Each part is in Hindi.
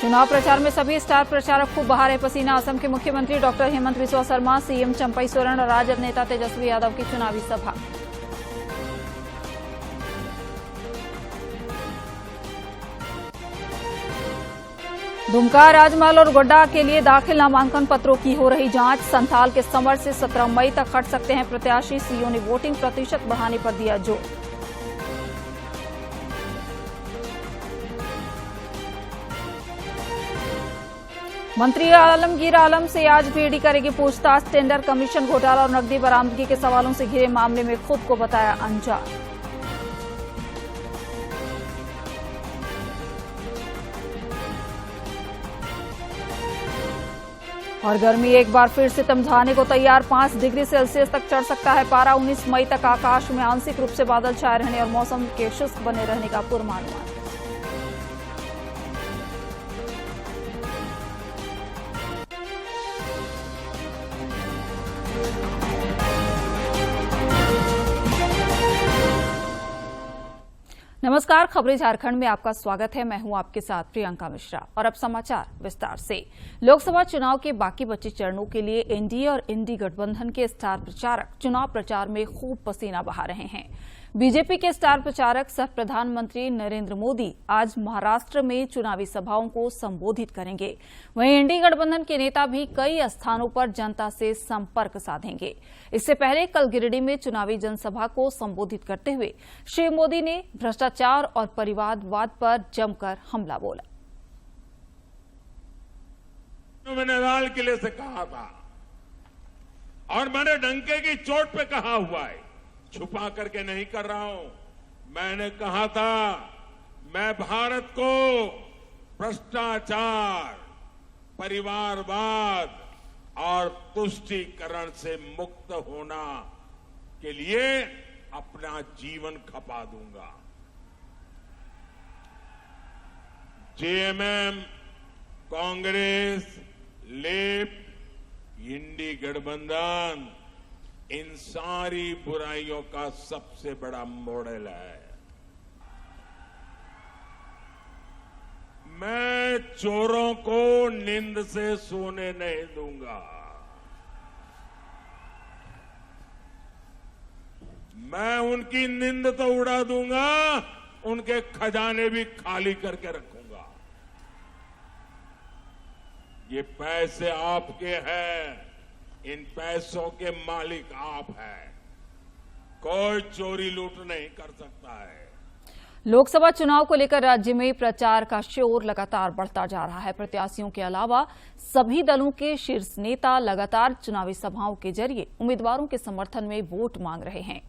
चुनाव प्रचार में सभी स्टार प्रचारक खूब बहा रहे पसीना। असम के मुख्यमंत्री डॉक्टर हेमंत बिस्वा शर्मा, सीएम चंपई सोरेन और राजद नेता तेजस्वी यादव की चुनावी सभा। दुमका, राजमहल और गोड्डा के लिए दाखिल नामांकन पत्रों की हो रही जांच। संथाल के समर से 17 मई तक हट सकते हैं प्रत्याशी। सीईओ ने वोटिंग प्रतिशत बढ़ाने पर दिया जोर। मंत्री आलमगीर आलम से आज भी ईडी करेगी पूछताछ। टेंडर कमीशन घोटाला और नकदी बरामदगी के सवालों से घिरे मामले में खुद को बताया अनजान। और गर्मी एक बार फिर से तमझाने को तैयार। 5 डिग्री सेल्सियस तक चढ़ सकता है पारा। 19 मई तक आकाश में आंशिक रूप से बादल छाए रहने और मौसम के शुष्क बने रहने का पूर्वानुमान। नमस्कार, खबरें झारखंड में आपका स्वागत है। मैं हूं आपके साथ प्रियंका मिश्रा और अब समाचार विस्तार से। लोकसभा चुनाव के बाकी बचे चरणों के लिए एनडीए और इंडी गठबंधन के स्टार प्रचारक चुनाव प्रचार में खूब पसीना बहा रहे हैं। बीजेपी के स्टार प्रचारक सह प्रधानमंत्री नरेंद्र मोदी आज महाराष्ट्र में चुनावी सभाओं को संबोधित करेंगे। वहीं एनडीए गठबंधन के नेता भी कई स्थानों पर जनता से संपर्क साधेंगे। इससे पहले कल गिरिडीह में चुनावी जनसभा को संबोधित करते हुए श्री मोदी ने भ्रष्टाचार और परिवारवाद पर जमकर हमला बोला। मैंने लाल किले से कहा था और मैंने डंके की चोट पे कहा हुआ है, छुपा करके नहीं कर रहा हूं। मैंने कहा था मैं भारत को भ्रष्टाचार, परिवारवाद और तुष्टीकरण से मुक्त होना के लिए अपना जीवन खपा दूंगा। जेएमएम, कांग्रेस, लेफ्ट, इंडी गठबंधन इन सारी बुराइयों का सबसे बड़ा मॉडल है। मैं चोरों को नींद से सोने नहीं दूंगा। मैं उनकी नींद तो उड़ा दूंगा, उनके खजाने भी खाली करके रखूंगा। ये पैसे आपके हैं, इन पैसों के मालिक आप हैं। कोई चोरी लूट नहीं कर सकता है। लोकसभा चुनाव को लेकर राज्य में प्रचार का शोर लगातार बढ़ता जा रहा है। प्रत्याशियों के अलावा सभी दलों के शीर्ष नेता लगातार चुनावी सभाओं के जरिए उम्मीदवारों के समर्थन में वोट मांग रहे हैं।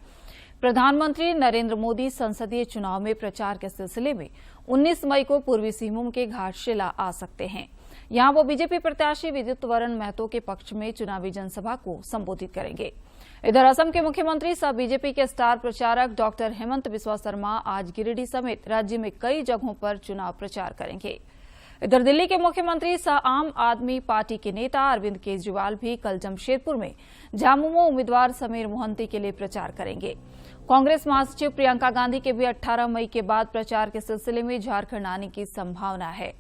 प्रधानमंत्री नरेंद्र मोदी संसदीय चुनाव में प्रचार के सिलसिले में 19 मई को पूर्वी सिंहभूम के घाटशिला आ सकते हैं। यहां वो बीजेपी प्रत्याशी विद्युत वरण महतो के पक्ष में चुनावी जनसभा को संबोधित करेंगे। इधर असम के मुख्यमंत्री सह बीजेपी के स्टार प्रचारक डॉक्टर हेमंत बिस्वा शर्मा आज गिरिडीह समेत राज्य में कई जगहों पर चुनाव प्रचार करेंगे। इधर दिल्ली के मुख्यमंत्री सह आम आदमी पार्टी के नेता अरविंद केजरीवाल भी कल जमशेदपुर में झामुमो उम्मीदवार समीर मोहंती के लिए प्रचार करेंगे। कांग्रेस महासचिव प्रियंका गांधी के भी 18 मई के बाद प्रचार के सिलसिले में झारखंड आने की संभावना है।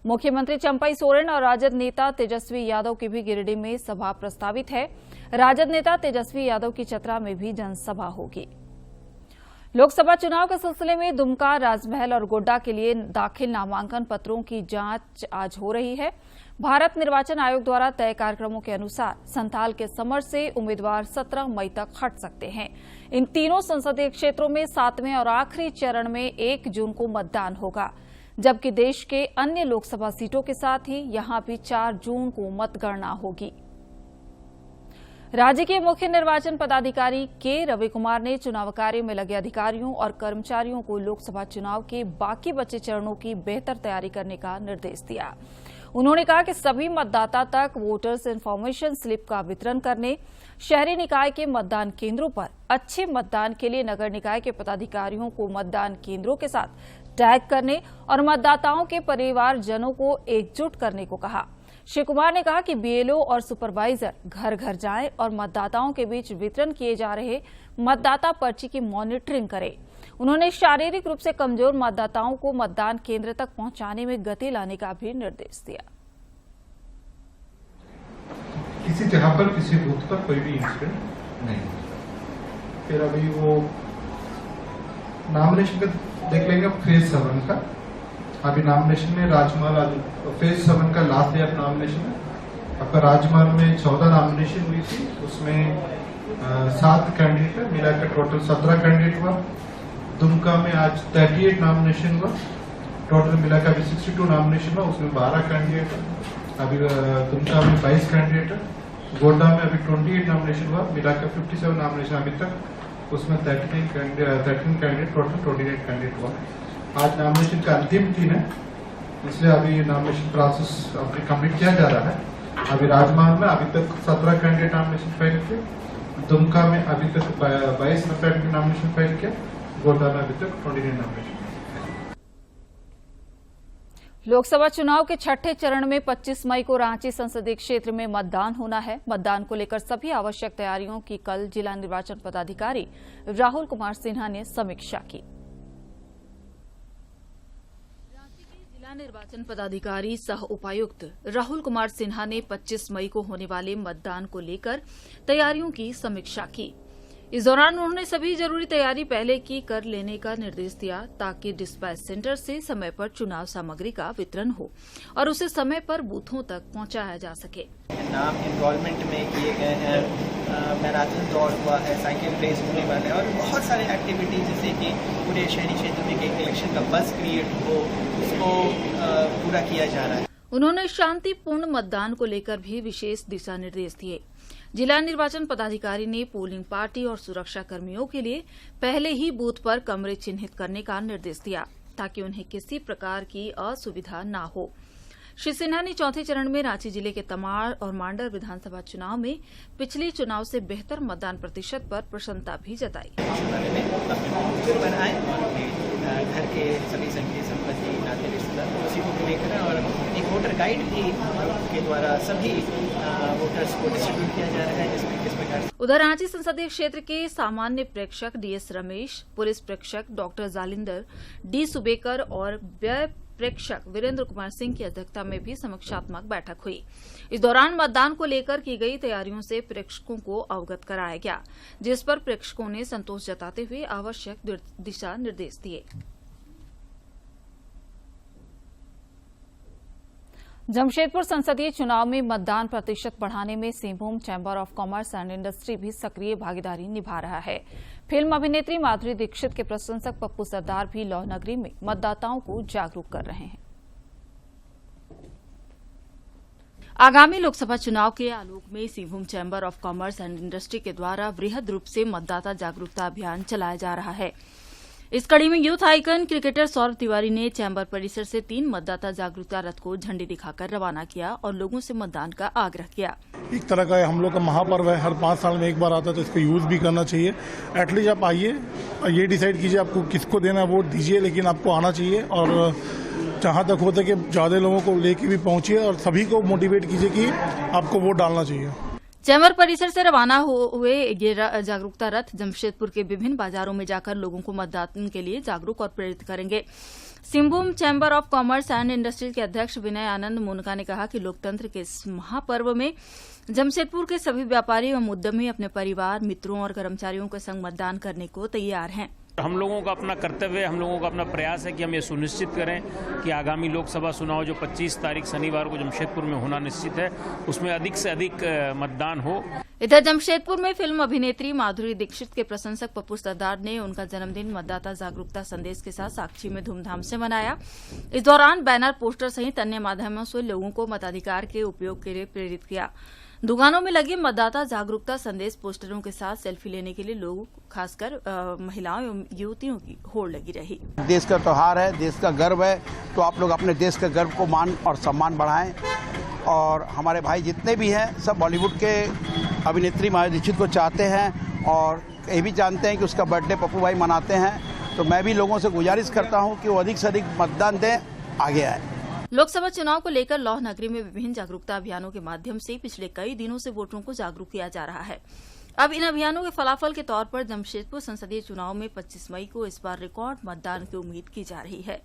मुख्यमंत्री चंपई सोरेन और राजद नेता तेजस्वी यादव की भी गिरिडीह में सभा प्रस्तावित है। राजद नेता तेजस्वी यादव की चतरा में भी जनसभा होगी। लोकसभा चुनाव के सिलसिले में दुमका, राजमहल और गोड्डा के लिए दाखिल नामांकन पत्रों की जांच आज हो रही है। भारत निर्वाचन आयोग द्वारा तय कार्यक्रमों के अनुसार संथाल के समर से उम्मीदवार 17 मई तक हट सकते हैं। इन तीनों संसदीय क्षेत्रों में 7वें और आखिरी चरण में 1 जून को मतदान होगा, जबकि देश के अन्य लोकसभा सीटों के साथ ही यहां भी 4 जून को मतगणना होगी। राज्य के मुख्य निर्वाचन पदाधिकारी के रवि कुमार ने चुनाव कार्य में लगे अधिकारियों और कर्मचारियों को लोकसभा चुनाव के बाकी बचे चरणों की बेहतर तैयारी करने का निर्देश दिया। उन्होंने कहा कि सभी मतदाता तक वोटर्स इन्फॉर्मेशन स्लिप का वितरण करने, शहरी निकाय के मतदान केंद्रों पर अच्छे मतदान के लिए नगर निकाय के पदाधिकारियों को मतदान केंद्रों के साथ टैग करने और मतदाताओं के परिवारजनों को एकजुट करने को कहा। श्री कुमार ने कहा कि बीएलओ और सुपरवाइजर घर घर जाएं और मतदाताओं के बीच वितरण किए जा रहे मतदाता पर्ची की मॉनिटरिंग करें। उन्होंने शारीरिक रूप से कमजोर मतदाताओं को मतदान केंद्र तक पहुंचाने में गति लाने का भी निर्देश दिया। किसी जगह पर किसी बूथ पर कोई भी इंसिडेंट नहीं। फिर अभी वो नॉमिनेशन का देख लेंगे फेज 7 का। अभी नॉमिनेशन में राजमार्ग फेज 7 का लास्ट डे ऑफ नॉमिनेशन है। आपका राजमार्ग में 14 नॉमिनेशन हुई थी, उसमें 7 कैंडिडेट है, मिलाकर टोटल 17 कैंडिडेट हुआ। दुमका में आज 38 नॉमिनेशन हुआ, टोटल मिलाकर अभी 62 नॉमिनेशन हुआ, उसमें 12 कैंडिडेट है। अभी दुमका में 22 कैंडिडेट है। गोड्डा में अभी 28 नॉमिनेशन हुआ, मिलाकर 57 नॉमिनेशन अभी तक, उसमें 13 कैंडिडेट, टोटल 28 कैंडिडेट हुआ। आज नॉमिनेशन का अंतिम दिन है, इसलिए अभी नॉमिनेशन प्रोसेस अभी कंप्लीट किया जा रहा है। अभी राजमार्ग में अभी तक 17 कैंडिडेट नॉमिनेशन फाइल किए, दुमका में अभी तक 22 कैंडिडेट नॉमिनेशन फाइल किया, गोड्डा में अभी तक 29 नॉमिनेशन। लोकसभा चुनाव के छठे चरण में 25 मई को रांची संसदीय क्षेत्र में मतदान होना है। मतदान को लेकर सभी आवश्यक तैयारियों की कल जिला निर्वाचन पदाधिकारी राहुल कुमार सिन्हा ने समीक्षा की। रांची के जिला निर्वाचन पदाधिकारी सह उपायुक्त राहुल कुमार सिन्हा ने 25 मई को होने वाले मतदान को लेकर तैयारियों की समीक्षा की। इस दौरान उन्होंने सभी जरूरी तैयारी पहले की कर लेने का निर्देश दिया ताकि डिस्पैच सेंटर से समय पर चुनाव सामग्री का वितरण हो और उसे समय पर बूथों तक पहुंचाया जा सके। नाम एनरोलमेंट में किए गए हैं, मैराथन दौड़ हुआ है, साइकिल रेस होने वाले हैं और बहुत सारे एक्टिविटी जैसे कि पूरे शहरी क्षेत्र में एक इलेक्शन का बस क्रिएट हो, उसको पूरा किया जा रहा है। उन्होंने शांतिपूर्ण मतदान को लेकर भी विशेष दिशा निर्देश दिए। जिला निर्वाचन पदाधिकारी ने पोलिंग पार्टी और सुरक्षा कर्मियों के लिए पहले ही बूथ पर कमरे चिन्हित करने का निर्देश दिया ताकि उन्हें किसी प्रकार की असुविधा न हो। श्री सिन्हा ने चौथे चरण में रांची जिले के तमाड़ और मांडर विधानसभा चुनाव में पिछले चुनाव से बेहतर मतदान प्रतिशत पर प्रसन्नता भी जताई। घर के सभी संख्या संपत्ति नाते रिश्तेदार उसी को लेकर और एक वोटर गाइड भी के द्वारा सभी वोटर्स को डिस्ट्रीब्यूट किया जा रहा है जिसमें किस प्रकार। उधर रांची संसदीय क्षेत्र के सामान्य प्रेक्षक डीएस रमेश, पुलिस प्रेक्षक डॉक्टर जालिंदर डी सुबेकर और व्यय प्रेक्षक वीरेंद्र कुमार सिंह की अध्यक्षता में भी समीक्षात्मक बैठक हुई। इस दौरान मतदान को लेकर की गई तैयारियों से प्रेक्षकों को अवगत कराया गया, जिस पर प्रेक्षकों ने संतोष जताते हुए आवश्यक दिशा निर्देश दिए। जमशेदपुर संसदीय चुनाव में मतदान प्रतिशत बढ़ाने में Singhbhum chamber of commerce and industry भी सक्रिय भागीदारी निभा रहा है। फिल्म अभिनेत्री माधुरी दीक्षित के प्रशंसक पप्पू सरदार भी लौह नगरी में मतदाताओं को जागरूक कर रहे हैं। आगामी लोकसभा चुनाव के आलोक में Singhbhum chamber of commerce and industry के द्वारा वृहद रूप से मतदाता जागरूकता अभियान चलाया जा रहा है। इस कड़ी में youth icon cricketer Saurabh Tiwari ने चैंबर परिसर से 3 मतदाता जागरूकता रथ को झंडी दिखाकर रवाना किया और लोगों से मतदान का आग्रह किया। एक तरह का हम लोग का महापर्व है, हर 5 साल में एक बार आता है तो इसको यूज भी करना चाहिए। एटलीस्ट आप आइए और ये डिसाइड कीजिए आपको किसको देना वोट दीजिए, लेकिन आपको आना चाहिए और जहां तक होता है कि ज्यादा लोगों को लेके भी पहुंचिए और सभी को मोटिवेट कीजिए कि आपको वोट डालना चाहिए। चैंबर परिसर से रवाना हुए ये जागरूकता रथ जमशेदपुर के विभिन्न बाजारों में जाकर लोगों को मतदान के लिए जागरूक और प्रेरित करेंगे। Singhbhum chamber of commerce and industry के अध्यक्ष विनय आनंद मुनका ने कहा कि लोकतंत्र के इस महापर्व में जमशेदपुर के सभी व्यापारी एवं उद्यमी अपने परिवार, मित्रों और कर्मचारियों के संग मतदान करने को तैयार हैं। हम लोगों का अपना कर्तव्य, हम लोगों का अपना प्रयास है कि हम ये सुनिश्चित करें कि आगामी लोकसभा चुनाव जो 25 तारीख शनिवार को जमशेदपुर में होना निश्चित है, उसमें अधिक से अधिक मतदान हो। इधर जमशेदपुर में फिल्म अभिनेत्री माधुरी दीक्षित के प्रशंसक पप्पू सरदार ने उनका जन्मदिन मतदाता जागरूकता संदेश के साथ साक्षी में धूमधाम से मनाया। इस दौरान बैनर, पोस्टर सहित अन्य माध्यमों से लोगों को मताधिकार के उपयोग के लिए प्रेरित किया। दुकानों में लगे मतदाता जागरूकता संदेश पोस्टरों के साथ सेल्फी लेने के लिए लोग, खासकर महिलाओं एवं युवतियों की होड़ लगी रही। देश का त्योहार है, देश का गर्व है, तो आप लोग अपने देश के गर्व को मान और सम्मान बढ़ाएं। और हमारे भाई जितने भी हैं सब बॉलीवुड के अभिनेत्री माधुरी दीक्षित को चाहते हैं और ये भी जानते हैं कि उसका बर्थडे पप्पू भाई मनाते हैं। तो मैं भी लोगों से गुजारिश करता हूं कि वो अधिक से अधिक मतदान दें, आगे आए। लोकसभा चुनाव को लेकर लौह नगरी में विभिन्न जागरूकता अभियानों के माध्यम से पिछले कई दिनों से वोटरों को जागरूक किया जा रहा है। अब इन अभियानों के फलाफल के तौर पर जमशेदपुर संसदीय चुनाव में 25 मई को इस बार रिकॉर्ड मतदान की उम्मीद की जा रही है।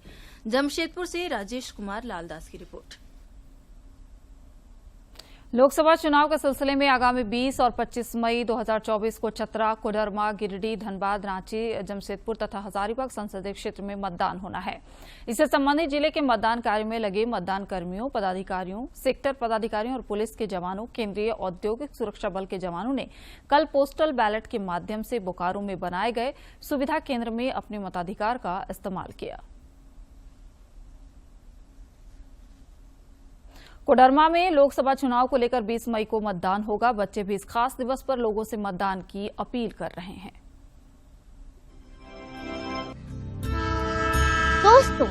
जमशेदपुर से राजेश कुमार लालदास की रिपोर्ट। लोकसभा चुनाव के सिलसिले में आगामी 20 और 25 मई 2024 को चतरा, कोडरमा, गिरिडीह, धनबाद, रांची, जमशेदपुर तथा हजारीबाग संसदीय क्षेत्र में मतदान होना है। इससे संबंधित जिले के मतदान कार्य में लगे मतदान कर्मियों, पदाधिकारियों, सेक्टर पदाधिकारियों और पुलिस के जवानों, केंद्रीय औद्योगिक सुरक्षा बल के जवानों ने कल पोस्टल बैलेट के माध्यम से बोकारो में बनाए गए सुविधा केंद्र में अपने मताधिकार का इस्तेमाल किया। कोडरमा में लोकसभा चुनाव को लेकर 20 मई को मतदान होगा। बच्चे भी इस खास दिवस पर लोगों से मतदान की अपील कर रहे हैं। दोस्तों,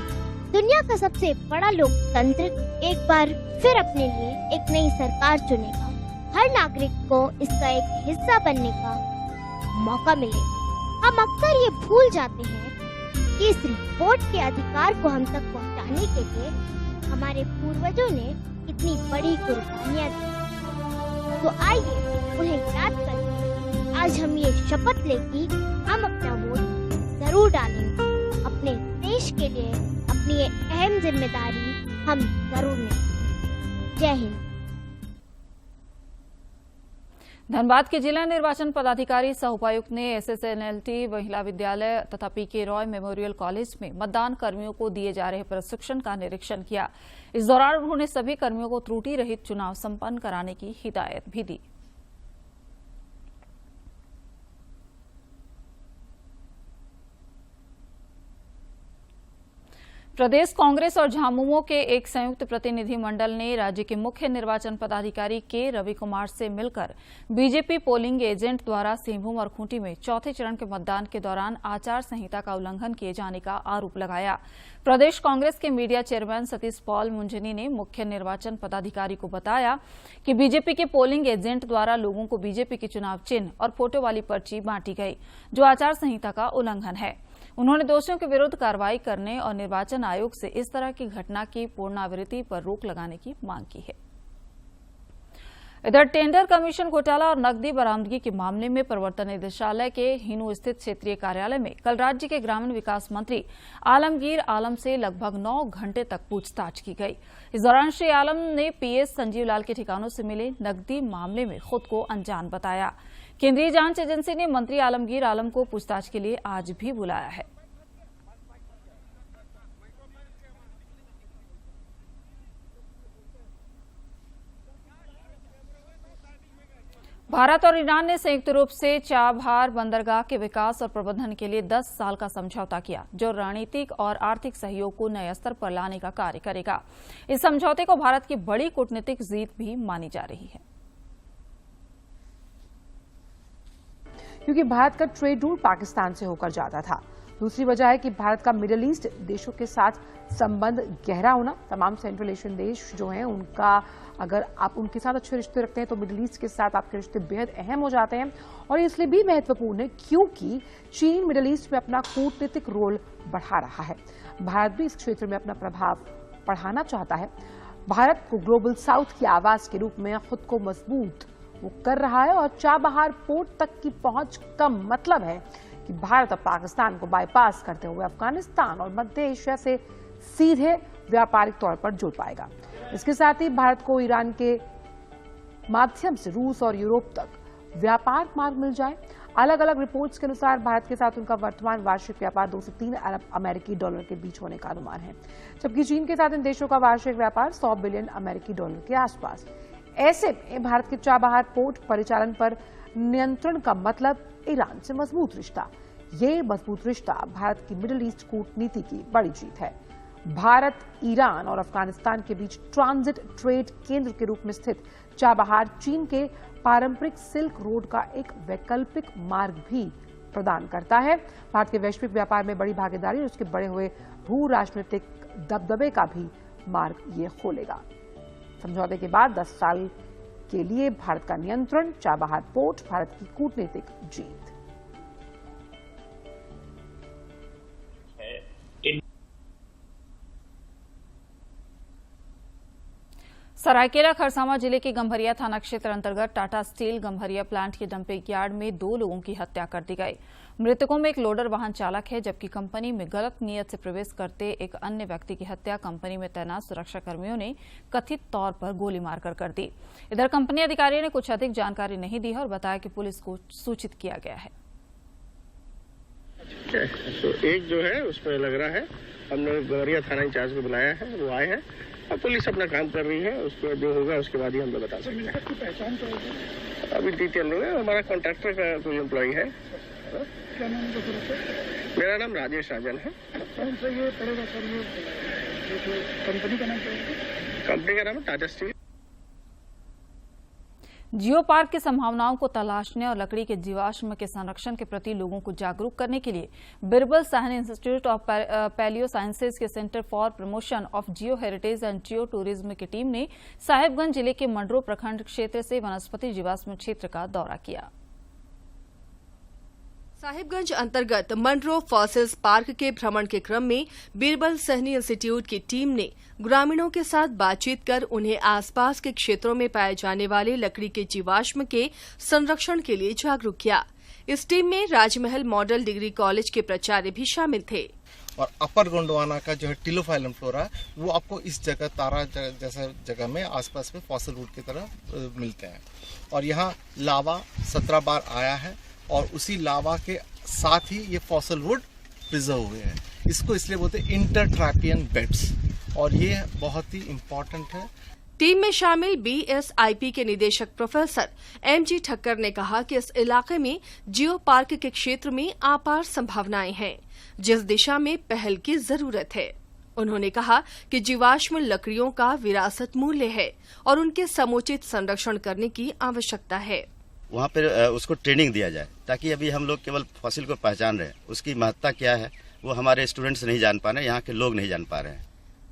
दुनिया का सबसे बड़ा लोकतंत्र एक बार फिर अपने लिए एक नई सरकार चुनेगा। हर नागरिक को इसका एक हिस्सा बनने का मौका मिलेगा। हम अक्सर ये भूल जाते हैं कि इस वोट के अधिकार को हम तक पहुंचाने के लिए हमारे पूर्वजों ने कितनी बड़ी कुर्बानियां दी। तो आइए उन्हें याद करके आज हम ये शपथ लें कि हम अपना वोट जरूर डालेंगे। अपने देश के लिए अपनी ये अहम जिम्मेदारी हम जरूर लेंगे। जय हिंद। धनबाद के जिला निर्वाचन पदाधिकारी सह उपायुक्त ने एसएसएनएलटी महिला विद्यालय तथा पीके रॉय मेमोरियल कॉलेज में मतदान कर्मियों को दिए जा रहे प्रशिक्षण का निरीक्षण किया। इस दौरान उन्होंने सभी कर्मियों को त्रुटि रहित चुनाव संपन्न कराने की हिदायत भी दी। प्रदेश कांग्रेस और झामुमो के एक संयुक्त प्रतिनिधिमंडल ने राज्य के मुख्य निर्वाचन पदाधिकारी के रवि कुमार से मिलकर बीजेपी पोलिंग एजेंट द्वारा सिंहभूम और खूंटी में चौथे चरण के मतदान के दौरान आचार संहिता का उल्लंघन किए जाने का आरोप लगाया। प्रदेश कांग्रेस के मीडिया चेयरमैन सतीश पॉल मुंजनी ने मुख्य निर्वाचन पदाधिकारी को बताया कि बीजेपी के पोलिंग एजेंट द्वारा लोगों को बीजेपी के चुनाव चिन्ह और फोटो वाली पर्ची बांटी गई, जो आचार संहिता का उल्लंघन है। उन्होंने दोषियों के विरुद्ध कार्रवाई करने और निर्वाचन आयोग से इस तरह की घटना की पुनरावृत्ति पर रोक लगाने की मांग की है। इधर टेंडर कमीशन घोटाला और नकदी बरामदगी के मामले में प्रवर्तन निदेशालय के हिनू स्थित क्षेत्रीय कार्यालय में कल राज्य के ग्रामीण विकास मंत्री आलमगीर आलम से लगभग 9 घंटे तक पूछताछ की गई। इस दौरान श्री आलम ने पीएस संजीव लाल के ठिकानों से मिले नकदी मामले में खुद को अनजान बताया। केंद्रीय जांच एजेंसी ने मंत्री आलमगीर आलम को पूछताछ के लिए आज भी बुलाया है। भारत और ईरान ने संयुक्त रूप से चाबहार बंदरगाह के विकास और प्रबंधन के लिए 10 साल का समझौता किया, जो रणनीतिक और आर्थिक सहयोग को नए स्तर पर लाने का कार्य करेगा। इस समझौते को भारत की बड़ी कूटनीतिक जीत भी मानी जा रही है, क्योंकि भारत का ट्रेड रूट पाकिस्तान से होकर जाता था। दूसरी वजह है कि भारत का मिडिल ईस्ट देशों के साथ संबंध गहरा होना। तमाम सेंट्रल एशियन देश जो हैं उनका अगर आप उनके साथ अच्छे रिश्ते रखते हैं तो मिडिल ईस्ट के साथ आपके रिश्ते बेहद अहम हो जाते हैं। और इसलिए भी महत्वपूर्ण है क्योंकि चीन मिडिल ईस्ट में अपना कूटनीतिक रोल बढ़ा रहा है। भारत भी इस क्षेत्र में अपना प्रभाव बढ़ाना चाहता है। भारत को ग्लोबल साउथ की आवाज के रूप में खुद को मजबूत वो कर रहा है और चाबहार पोर्ट तक की पहुंच का मतलब है कि भारत अब पाकिस्तान को बाईपास करते हुए अफगानिस्तान और मध्य एशिया से सीधे व्यापारिक तौर पर जुड़ पाएगा। इसके साथ ही भारत को ईरान के माध्यम से रूस और यूरोप तक व्यापार मार्ग मिल जाए। अलग अलग रिपोर्ट्स के अनुसार भारत के साथ उनका वर्तमान वार्षिक व्यापार 2 से 3 अरब अमेरिकी डॉलर के बीच होने का अनुमान है, जबकि चीन के साथ इन देशों का वार्षिक व्यापार 100 बिलियन अमेरिकी डॉलर के आसपास। ऐसे में भारत के चाबहार पोर्ट परिचालन पर नियंत्रण का मतलब ईरान से मजबूत रिश्ता। ये मजबूत रिश्ता भारत की मिडिल ईस्ट कूटनीति की बड़ी जीत है। भारत, ईरान और अफगानिस्तान के बीच ट्रांजिट ट्रेड केंद्र के रूप में स्थित चाबहार चीन के पारंपरिक सिल्क रोड का एक वैकल्पिक मार्ग भी प्रदान करता है। भारत के वैश्विक व्यापार में बड़ी भागीदारी और उसके बढ़े हुए भू राजनीतिक दबदबे का भी मार्ग ये खोलेगा। समझौते के बाद 10 साल के लिए भारत का नियंत्रण, चाबहार पोर्ट भारत की कूटनीतिक जीत। सरायकेला खरसावां जिले के गम्हरिया थाना क्षेत्र अंतर्गत टाटा स्टील गम्हरिया प्लांट के डंपिंग यार्ड में 2 लोगों की हत्या कर दी गई। मृतकों में एक लोडर वाहन चालक है, जबकि कंपनी में गलत नीयत से प्रवेश करते एक अन्य व्यक्ति की हत्या कंपनी में तैनात सुरक्षा कर्मियों ने कथित तौर पर गोली मारकर कर दी। इधर कंपनी अधिकारियों ने कुछ अधिक जानकारी नहीं दी है और बताया कि पुलिस को सूचित किया गया है। तो एक जो है उसमें लग रहा है, हमने गम्हरिया थाना इंचार्ज को बुलाया है, वो आए हैं और पुलिस अपना काम कर रही है। उसको जो होगा उसके बाद ही हम लोग बता सकते हैं। पहचान तो अभी डिटेल में हमारा कॉन्ट्रैक्टर का कोई एम्प्लॉई है। क्या नाम है? मेरा नाम राजेश राजन है। कौन सा ये पड़ेगा सर? ये कंपनी का नाम क्या है? कंपनी का नाम है टाटा स्टील। जियो पार्क की संभावनाओं को तलाशने और लकड़ी के जीवाश्म के संरक्षण के प्रति लोगों को जागरूक करने के लिए Birbal Sahni institute of palaeo sciences के centre for promotion of geo heritage and geo tourism की टीम ने साहिबगंज जिले के मंडरो प्रखंड क्षेत्र से वनस्पति जीवाश्म क्षेत्र का दौरा किया। साहिबगंज अंतर्गत मंडरो फॉसिल्स पार्क के भ्रमण के क्रम में बिरबल साहनी इंस्टीट्यूट की टीम ने ग्रामीणों के साथ बातचीत कर उन्हें आसपास के क्षेत्रों में पाए जाने वाले लकड़ी के जीवाश्म के संरक्षण के लिए जागरूक किया। इस टीम में राजमहल मॉडल डिग्री कॉलेज के प्राचार्य भी शामिल थे। और अपर गोंडवाना का जो है टिलोफाइलम फ्लोरा, वो आपको इस जगह तारा जैसा जगह में आसपास में फॉसिल वुड की तरह मिलते हैं। और यहाँ लावा 17 बार आया है और उसी लावा के साथ ही ये फॉसिल वुड प्रिजर्व हुए हैं। इसको इसलिए बोलते हैं इंटरट्रैपियन बेड्स, और ये बहुत ही इम्पोर्टेंट है। टीम में शामिल BSIP के निदेशक प्रोफेसर MG ठक्कर ने कहा कि इस इलाके में जियो पार्क के क्षेत्र में अपार संभावनाएं हैं, जिस दिशा में पहल की जरूरत है। उन्होंने कहा कि जीवाश्म लकड़ियों का विरासत मूल्य है और उनके समुचित संरक्षण करने की आवश्यकता है। वहाँ पर उसको ट्रेनिंग दिया जाए, ताकि अभी हम लोग केवल फॉसिल को पहचान रहे हैं, उसकी महत्ता क्या है वो हमारे स्टूडेंट्स नहीं जान पा रहे हैं, यहाँ के लोग नहीं जान पा रहे हैं।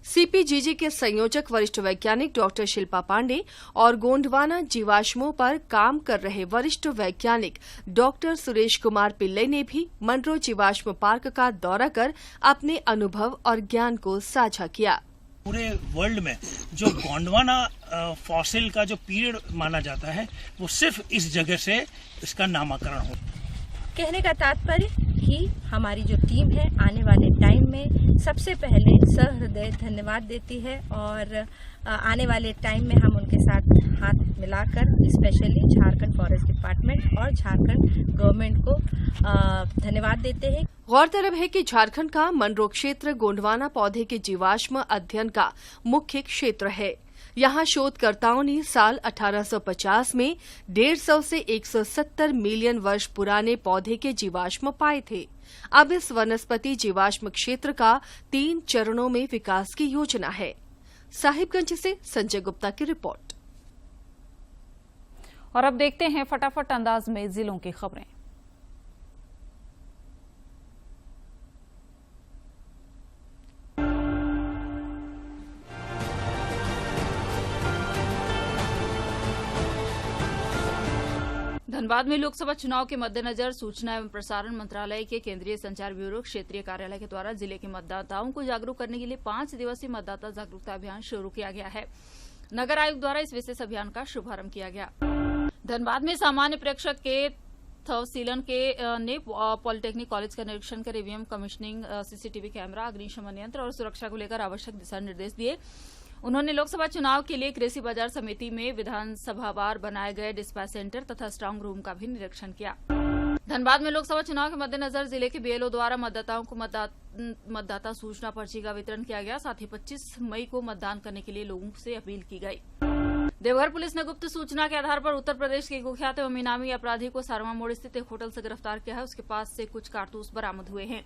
CPGG के संयोजक वरिष्ठ वैज्ञानिक डॉक्टर शिल्पा पांडे और गोंडवाना जीवाश्मों पर काम कर रहे वरिष्ठ वैज्ञानिक डॉक्टर सुरेश कुमार पिल्लई ने भी मंडरो जीवाश्म पार्क का दौरा कर अपने अनुभव और ज्ञान को साझा किया। पूरे वर्ल्ड में जो गोंडवाना फॉसिल का जो पीरियड माना जाता है, वो सिर्फ इस जगह से इसका नामकरण हो। कहने का तात्पर्य कि हमारी जो टीम है आने वाले टाइम में सबसे पहले सहृदय धन्यवाद देती है और आने वाले टाइम में हम उनके साथ हाथ मिलाकर स्पेशली झारखंड फॉरेस्ट डिपार्टमेंट और झारखंड गवर्नमेंट को धन्यवाद देते हैं। गौरतलब है कि झारखंड का मंडरो क्षेत्र गोंडवाना पौधे के जीवाश्म अध्ययन का मुख्य क्षेत्र है। यहाँ शोधकर्ताओं ने साल 1850 में 150 से 170 मिलियन वर्ष पुराने पौधे के जीवाश्म पाए थे। अब इस वनस्पति जीवाश्म क्षेत्र का 3 चरणों में विकास की योजना है। साहिबगंज से संजय गुप्ता की रिपोर्ट। और अब देखते हैं फटाफट अंदाज में जिलों की खबरें। धनबाद में लोकसभा चुनाव के मद्देनजर सूचना एवं प्रसारण मंत्रालय के केंद्रीय संचार ब्यूरो क्षेत्रीय कार्यालय के द्वारा जिले के मतदाताओं को जागरूक करने के लिए 5 दिवसीय मतदाता जागरूकता अभियान शुरू किया गया है। नगर आयुक्त द्वारा इस विशेष अभियान का शुभारंभ किया गया। धनबाद में सामान्य प्रेक्षक के तहसीलन ने पॉलिटेक्निक कॉलेज का निरीक्षण कर ईवीएम कमीशनिंग, CCTV कैमरा, अग्निशमन यंत्र और सुरक्षा को लेकर आवश्यक दिशा निर्देश दिए। उन्होंने लोकसभा चुनाव के लिए कृषि बाजार समिति में विधानसभावार बनाए गए डिस्पैच सेंटर तथा स्ट्रांग रूम का भी निरीक्षण किया। धनबाद में लोकसभा चुनाव के मद्देनजर जिले के BLO द्वारा मतदाताओं को मतदाता सूचना पर्ची का वितरण किया गया। साथ ही 25 मई को मतदान करने के लिए लोगों से अपील की गई। देवघर पुलिस ने गुप्त सूचना के आधार पर उत्तर प्रदेश के कुख्यात एवं इनामी अपराधी को सारवा मोड़ स्थित एक होटल से गिरफ्तार किया है। उसके पास से कुछ कारतूस बरामद हुए हैं।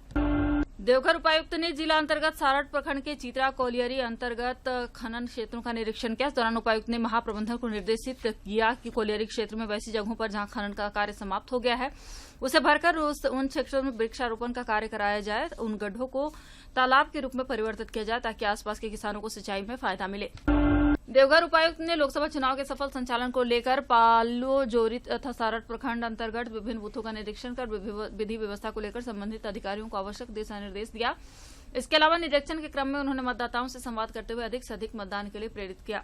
देवघर उपायुक्त ने जिला अंतर्गत सारठ प्रखंड के चित्रा कोलियरी अंतर्गत खनन क्षेत्रों का निरीक्षण किया। इस दौरान उपायुक्त ने महाप्रबंधक को निर्देशित किया कि कोलियरी क्षेत्र में वैसी जगहों पर जहां खनन का कार्य समाप्त हो गया है उसे भरकर उन क्षेत्रों में वृक्षारोपण का कार्य कराया जाए। उन गड्ढों को तालाब के रूप में परिवर्तित किया जाए ताकि आसपास के किसानों को सिंचाई में फायदा मिले। देवघर उपायुक्त ने लोकसभा चुनाव के सफल संचालन को लेकर पालो जोरी तथा सारठ प्रखंड अंतर्गत विभिन्न बूथों का निरीक्षण कर विधि व्यवस्था को लेकर संबंधित अधिकारियों को आवश्यक दिशा निर्देश दिया। इसके अलावा निरीक्षण के क्रम में उन्होंने मतदाताओं से संवाद करते हुए अधिक से अधिक मतदान के लिए प्रेरित किया।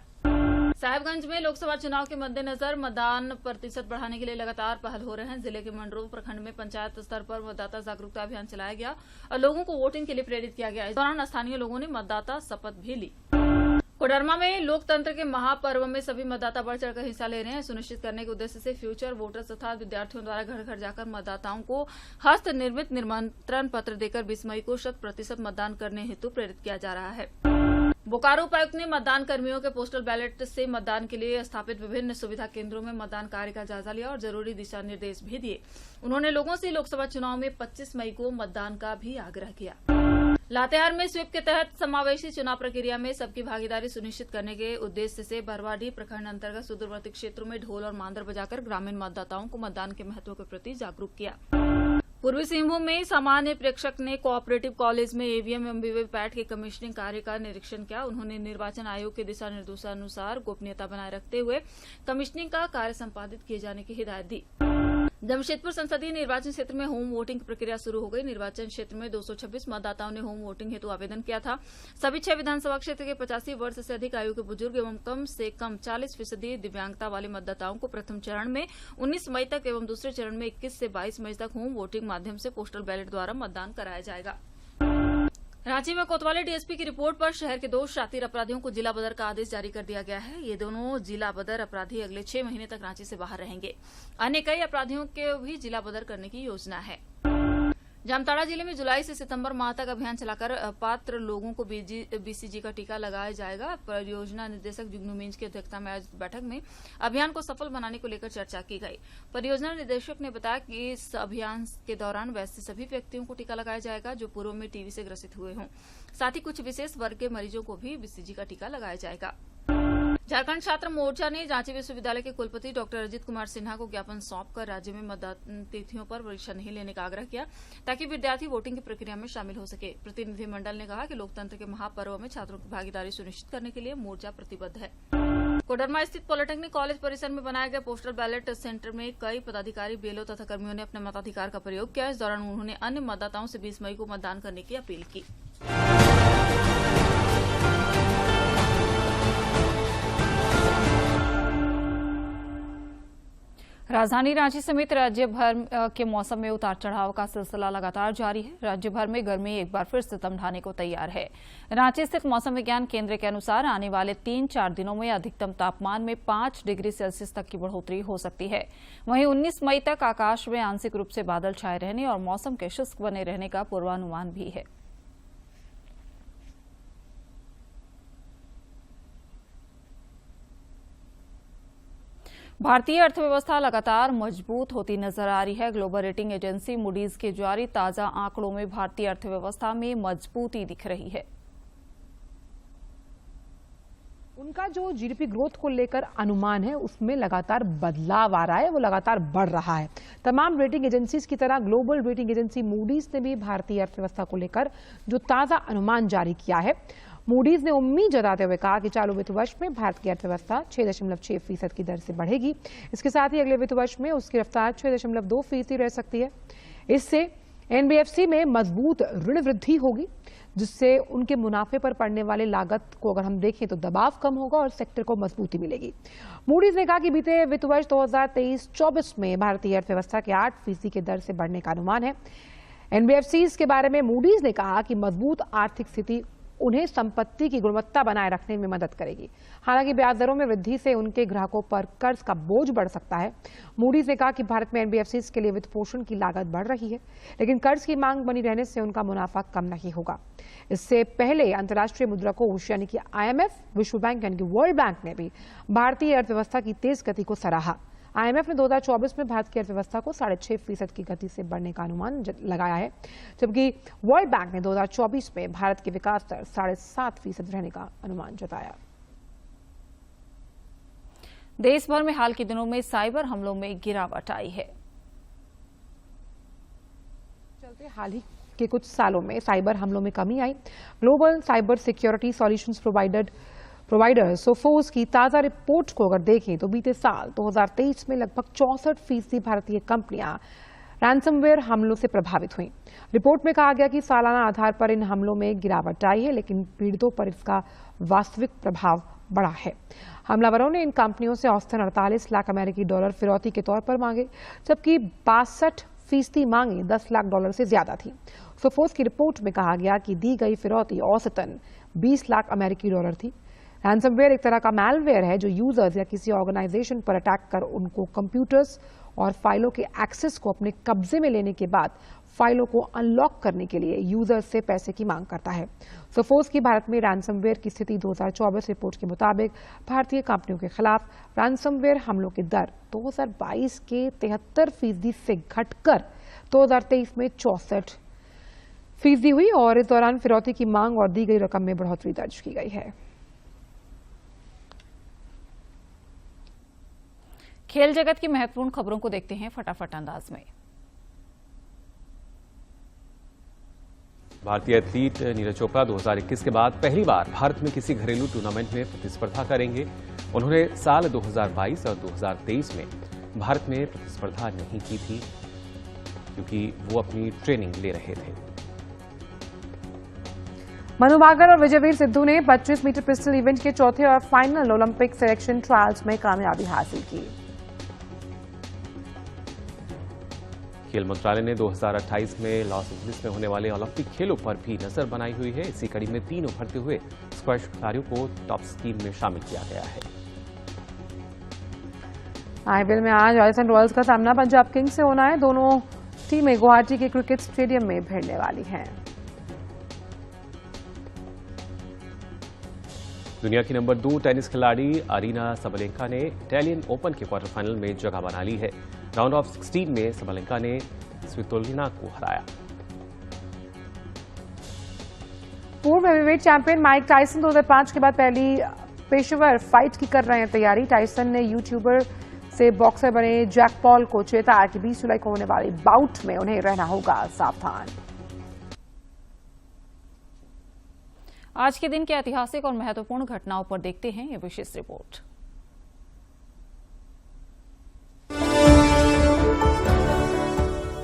साहिबगंज में लोकसभा चुनाव के मद्देनजर मतदान प्रतिशत बढ़ाने के लिए लगातार पहल हो रहे हैं। जिले के मंडरों प्रखंड में पंचायत स्तर पर मतदाता जागरूकता अभियान चलाया गया और लोगों को वोटिंग के लिए प्रेरित किया गया। इस दौरान स्थानीय लोगों ने मतदाता शपथ भी ली। कोडरमा में लोकतंत्र के महापर्व में सभी मतदाता बढ़ चढ़कर हिस्सा ले रहे हैं। सुनिश्चित करने के उद्देश्य से फ्यूचर वोटर्स तथा विद्यार्थियों द्वारा घर घर जाकर मतदाताओं को हस्त निर्मित निमंत्रण पत्र देकर 20 मई को 100% मतदान करने हेतु प्रेरित किया जा रहा है। बोकारो उपायुक्त ने मतदान कर्मियों के पोस्टल बैलेट से मतदान के लिए स्थापित विभिन्न सुविधा केंद्रों में मतदान कार्य का जायजा लिया और जरूरी दिशा निर्देश भी दिए। उन्होंने लोगों से लोकसभा चुनाव में 25 मई को मतदान का भी आग्रह किया। लातेहार में स्वीप के तहत समावेशी चुनाव प्रक्रिया में सबकी भागीदारी सुनिश्चित करने के उद्देश्य से बरवाडीह प्रखंड अंतर्गत सुदूरवर्ती क्षेत्रों में ढोल और मांदर बजाकर ग्रामीण मतदाताओं को मतदान के महत्व के प्रति जागरूक किया। पूर्वी सिंहभूम में सामान्य प्रेक्षक ने कोऑपरेटिव कॉलेज में ईवीएम एवं वीवीपैट के कमीशनिंग कार्य का निरीक्षण किया। उन्होंने निर्वाचन आयोग के दिशा निर्देशानुसार गोपनीयता बनाए रखते हुए कमीशनिंग का कार्य संपादित किए जाने की हिदायत दी। जमशेदपुर संसदीय निर्वाचन क्षेत्र में होम वोटिंग प्रक्रिया शुरू हो गई। निर्वाचन क्षेत्र में 226 मतदाताओं ने होम वोटिंग हेतु आवेदन किया था। सभी 6 विधानसभा क्षेत्र के 85 वर्ष से अधिक आयु के बुजुर्ग एवं कम से कम 40% दिव्यांगता वाले मतदाताओं को प्रथम चरण में 19 मई तक एवं दूसरे चरण में 21 से 22 मई तक होम वोटिंग माध्यम से पोस्टल बैलेट द्वारा मतदान कराया जाएगा। रांची में कोतवाली डीएसपी की रिपोर्ट पर शहर के 2 शातिर अपराधियों को जिला बदर का आदेश जारी कर दिया गया है। ये दोनों जिला बदर अपराधी अगले 6 महीने तक रांची से बाहर रहेंगे। अन्य कई अपराधियों के भी जिला बदर करने की योजना है। जामताड़ा जिले में जुलाई से सितंबर माह तक अभियान चलाकर पात्र लोगों को बीसीजी का टीका लगाया जाएगा। परियोजना निदेशक जुगनू मींज की अध्यक्षता में आयोजित बैठक में अभियान को सफल बनाने को लेकर चर्चा की गई। परियोजना निदेशक ने बताया कि इस अभियान के दौरान वैसे सभी व्यक्तियों को टीका लगाया जाएगा जो पूर्व में टीबी से ग्रसित हुए हों। साथ ही कुछ विशेष वर्ग के मरीजों को भी बीसीजी का टीका लगाया जाएगा। झारखंड छात्र मोर्चा ने रांची विश्वविद्यालय के कुलपति डॉक्टर अजित कुमार सिन्हा को ज्ञापन सौंपकर राज्य में मतदान तिथियों पर परीक्षा नहीं लेने का आग्रह किया ताकि विद्यार्थी वोटिंग की प्रक्रिया में शामिल हो सके। प्रतिनिधिमंडल ने कहा कि लोकतंत्र के महापर्व में छात्रों की भागीदारी सुनिश्चित करने के लिए मोर्चा प्रतिबद्ध है। कोडरमा स्थित पॉलिटेक्निक कॉलेज परिसर में बनाए गए पोस्टल बैलेट सेंटर में कई पदाधिकारी, बीएलओ तथा कर्मियों ने अपने मताधिकार का प्रयोग किया। इस दौरान उन्होंने अन्य मतदाताओं से 20 मई को मतदान करने की अपील की। राजधानी रांची समेत राज्य भर के मौसम में उतार चढ़ाव का सिलसिला लगातार जारी है। राज्य भर में गर्मी एक बार फिर से दम ढाने को तैयार है। रांची स्थित मौसम विज्ञान केंद्र के अनुसार आने वाले 3-4 दिनों में अधिकतम तापमान में 5 डिग्री सेल्सियस तक की बढ़ोतरी हो सकती है। वहीं 19 मई तक आकाश में आंशिक रूप से बादल छाए रहने और मौसम के शुष्क बने रहने का पूर्वानुमान भी है। भारतीय अर्थव्यवस्था लगातार मजबूत होती नजर आ रही है। ग्लोबल रेटिंग एजेंसी मूडीज के जारी ताजा आंकड़ों में भारतीय अर्थव्यवस्था में मजबूती दिख रही है। उनका जो जीडीपी ग्रोथ को लेकर अनुमान है उसमें लगातार बदलाव आ रहा है, वो लगातार बढ़ रहा है। तमाम रेटिंग एजेंसीज की तरह ग्लोबल रेटिंग एजेंसी मूडीज ने भी भारतीय अर्थव्यवस्था को लेकर जो ताजा अनुमान जारी किया है, मूडीज ने उम्मीद जताते हुए कहा कि चालू वित्त वर्ष में भारत की अर्थव्यवस्था 6.6% की दर से बढ़ेगी। इसके साथ ही अगले वित्त वर्ष में उसकी रफ्तार 6.2% रह सकती है। इससे एनबीएफसी में मजबूत ऋण वृद्धि होगी, जिससे उनके मुनाफे पर पड़ने वाले लागत को अगर हम देखें तो दबाव कम होगा और सेक्टर को मजबूती मिलेगी। मूडीज ने कहा कि बीते वित्त वर्ष 2023-24 में भारतीय अर्थव्यवस्था के 8% की दर से बढ़ने का अनुमान है। एनबीएफसी के बारे में मूडीज ने कहा कि मजबूत आर्थिक स्थिति उन्हें संपत्ति की गुणवत्ता बनाए रखने में मदद करेगी। हालांकि ब्याज दरों में वृद्धि से उनके ग्राहकों पर कर्ज का बोझ बढ़ सकता है। मूडीज ने कहा कि भारत में एनबीएफसी के लिए वित्त पोषण की लागत बढ़ रही है, लेकिन कर्ज की मांग बनी रहने से उनका मुनाफा कम नहीं होगा। इससे पहले अंतर्राष्ट्रीय मुद्रा कोष यानी कि आईएमएफ, विश्व बैंक यानी कि वर्ल्ड बैंक ने भी भारतीय अर्थव्यवस्था की तेज गति को सराहा। आईएमएफ ने 2024 में भारत की अर्थव्यवस्था को 6.5% की गति से बढ़ने का अनुमान लगाया है, जबकि वर्ल्ड बैंक ने 2024 में भारत की विकास दर 7.5% रहने का अनुमान जताया। देश भर में हाल के दिनों में साइबर हमलों में गिरावट आई है। चलते हाल ही के कुछ सालों में साइबर हमलों में कमी आई। Global cyber security solutions provider Sophos की ताजा रिपोर्ट को अगर देखें तो बीते साल 2023 में लगभग 64% भारतीय कंपनियां रैंसमवेयर हमलों से प्रभावित हुई। रिपोर्ट में कहा गया कि सालाना आधार पर इन हमलों में गिरावट आई है, लेकिन पीड़ितों पर इसका वास्तविक प्रभाव बढ़ा है। हमलावरों ने इन कंपनियों से औसतन 48 लाख अमेरिकी डॉलर फिरौती के तौर पर मांगे, जबकि 62% मांगे 10 लाख डॉलर से ज्यादा थी। सोफोस की रिपोर्ट में कहा गया कि दी गई फिरौती औसतन 20 लाख अमेरिकी डॉलर थी। रैंसमवेयर एक तरह का मैलवेयर है जो यूजर्स या किसी ऑर्गेनाइजेशन पर अटैक कर उनको कंप्यूटर्स और फाइलों के एक्सेस को अपने कब्जे में लेने के बाद फाइलों को अनलॉक करने के लिए यूजर्स से पैसे की मांग करता है। सोफोस की भारत में रैंसमवेयर की स्थिति 2024 रिपोर्ट के मुताबिक भारतीय कंपनियों के खिलाफ रैंसमवेयर हमलों की दर 2022 के 73% से घटकर 2023 में 64% हुई और इस दौरान फिरौती की मांग और दी गई रकम में बढ़ोतरी दर्ज की गई है। खेल जगत की महत्वपूर्ण खबरों को देखते हैं फटाफट अंदाज में। भारतीय एथलीट नीरज चोपड़ा 2021 के बाद पहली बार भारत में किसी घरेलू टूर्नामेंट में प्रतिस्पर्धा करेंगे। उन्होंने साल 2022 और 2023 में भारत में प्रतिस्पर्धा नहीं की थी क्योंकि वो अपनी ट्रेनिंग ले रहे थे। मनु भाकर और विजयवीर सिद्धू ने 25 मीटर पिस्टल इवेंट के चौथे और फाइनल ओलंपिक सिलेक्शन ट्रायल्स में कामयाबी हासिल की। खेल मंत्रालय ने 2028 में लॉस एंजलिस में होने वाले ओलंपिक खेलों पर भी नजर बनाई हुई है। इसी कड़ी में 3 उभरते हुए स्क्वैश खिलाड़ियों को टॉप स्कीम में शामिल किया गया है। आईपीएल में आज राजस्थान रॉयल्स का सामना पंजाब किंग्स से होना है। दोनों टीमें गुवाहाटी के क्रिकेट स्टेडियम में भिड़ने वाली हैं। दुनिया की नंबर 2 टेनिस खिलाड़ी अरीना सबलेंका ने इटालियन ओपन के क्वार्टर फाइनल में जगह बना ली है। राउंड ऑफ 16 में सबलेंका ने स्वितोलिना को हराया। पूर्व हेवीवेट चैंपियन माइक टायसन 2005 के बाद पहली पेशेवर फाइट की कर रहे हैं तैयारी। टायसन ने यूट्यूबर से बॉक्सर बने जैक पॉल को चेताया कि 20 जुलाई को होने वाली बाउट में उन्हें रहना होगा सावधान। आज के दिन के ऐतिहासिक और महत्वपूर्ण घटनाओं पर देखते हैं ये विशेष रिपोर्ट।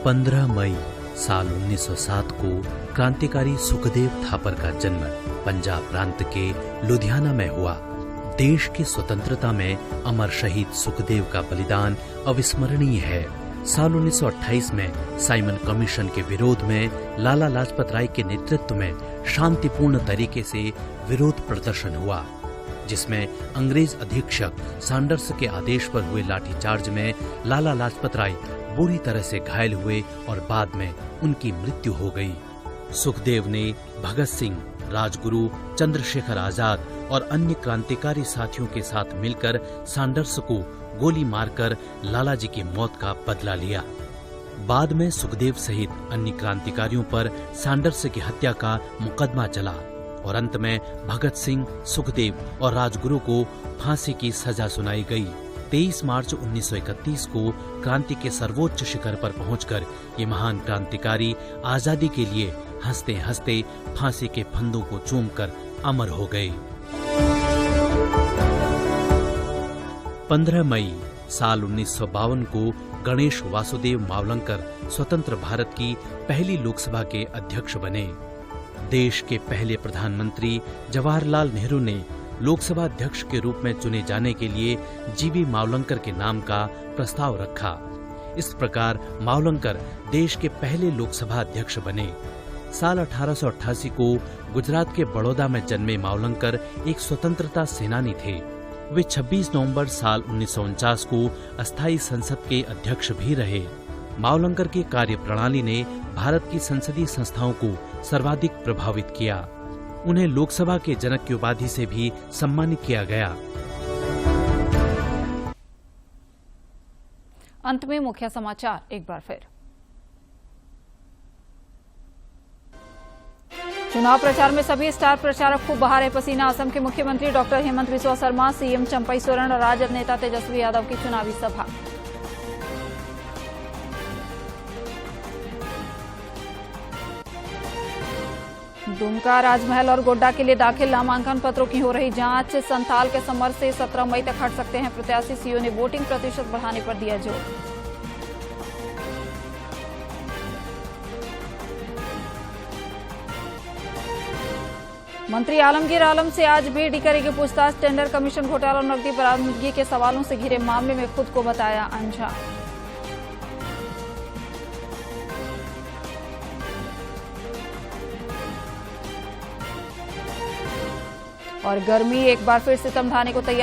पंद्रह मई साल 1907 को क्रांतिकारी सुखदेव थापर का जन्म पंजाब प्रांत के लुधियाना में हुआ। देश की स्वतंत्रता में अमर शहीद सुखदेव का बलिदान अविस्मरणीय है। साल 1928 में साइमन कमीशन के विरोध में लाला लाजपत राय के नेतृत्व में शांतिपूर्ण तरीके से विरोध प्रदर्शन हुआ, जिसमें अंग्रेज अधीक्षक सैंडर्स के आदेश पर हुए लाठीचार्ज में लाला लाजपत राय बुरी तरह से घायल हुए और बाद में उनकी मृत्यु हो गई। सुखदेव ने भगत सिंह, राजगुरु, चंद्रशेखर आजाद और अन्य क्रांतिकारी साथियों के साथ मिलकर सैंडर्स को गोली मारकर लाला जी की मौत का बदला लिया। बाद में सुखदेव सहित अन्य क्रांतिकारियों पर सैंडर्स की हत्या का मुकदमा चला और अंत में भगत सिंह, सुखदेव और राजगुरु को फांसी की सजा सुनाई गई। 23 मार्च 1931 को क्रांति के सर्वोच्च शिखर पर पहुंचकर ये महान क्रांतिकारी आजादी के लिए हंसते हंसते फांसी के फंदों को चूमकर अमर हो गए। 15 मई साल 1952 को गणेश वासुदेव मावलंकर स्वतंत्र भारत की पहली लोकसभा के अध्यक्ष बने। देश के पहले प्रधानमंत्री जवाहरलाल नेहरू ने लोकसभा अध्यक्ष के रूप में चुने जाने के लिए जीवी मावलंकर के नाम का प्रस्ताव रखा। इस प्रकार मावलंकर देश के पहले लोकसभा अध्यक्ष बने। साल 1888 को गुजरात के बड़ौदा में जन्मे मावलंकर एक स्वतंत्रता सेनानी थे। वे 26 नवंबर साल 1949 को अस्थायी संसद के अध्यक्ष भी रहे। मावलंकर की कार्यप्रणाली ने भारत की संसदीय संस्थाओं को सर्वाधिक प्रभावित किया। उन्हें लोकसभा के जनक की उपाधि से भी सम्मानित किया गया। अंत में मुख्य समाचार एक बार फिर। चुनाव प्रचार में सभी स्टार प्रचारक खूब बहा रहे पसीना। असम के मुख्यमंत्री डॉक्टर हेमंत बिस्वा शर्मा, सीएम चंपई सोरेन और राजद नेता तेजस्वी यादव की चुनावी सभा। दुमका, राजमहल और गोड्डा के लिए दाखिल नामांकन पत्रों की हो रही जांच। संथाल के समर से 17 मई तक हट सकते हैं प्रत्याशी। सीओ ने वोटिंग प्रतिशत बढ़ाने पर दिया जोर। मंत्री आलमगीर आलम से आज भी ईडी करेगी पूछताछ। टेंडर कमीशन घोटाला और नकदी बरामदगी के सवालों से घिरे मामले में खुद को बताया अनजान। और गर्मी एक बार फिर सितम ढाने को तैयार।